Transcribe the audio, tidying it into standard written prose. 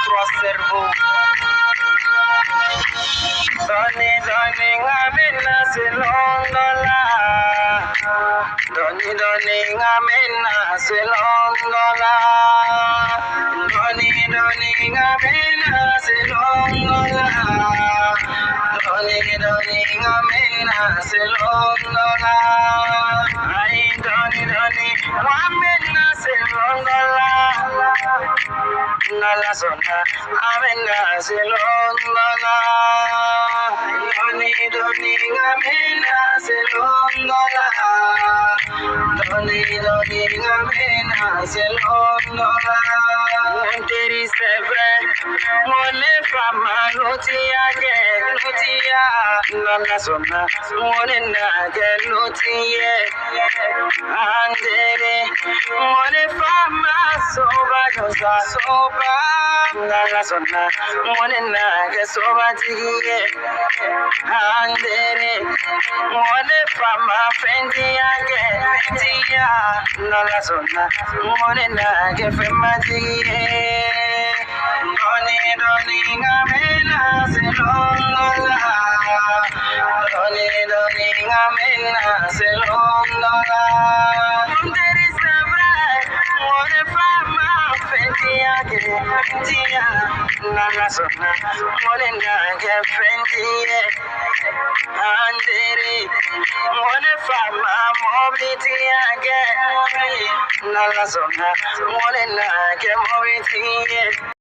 trois cerveaux. Doni doni ngamina silondola. Doni doni ngamina silondola. Doni doni ngamina silondola. Doni doni ngamina silondola. Ay doni doni ngamina silondola. Nala sona amina silondola. Doni doni ngamina silondola. Doni doni ngamina silondola. Teri c'est vrai, mon femme notia ke notia. Nala sona mon nage notia. Andere mon femme soba dosa soba. Nala sona mon nage soba tiye. Andere mon femme fendi age fendia. Nala sona mon nage fema tiye. Doni doni ngamina silondola. Doni doni ngamina silondola. There is a bright, what if I'm a fentia, fentia. Nana sona, what in the fentia. And there is, what if I'm a mobility again? Nana sona, what in the mobility.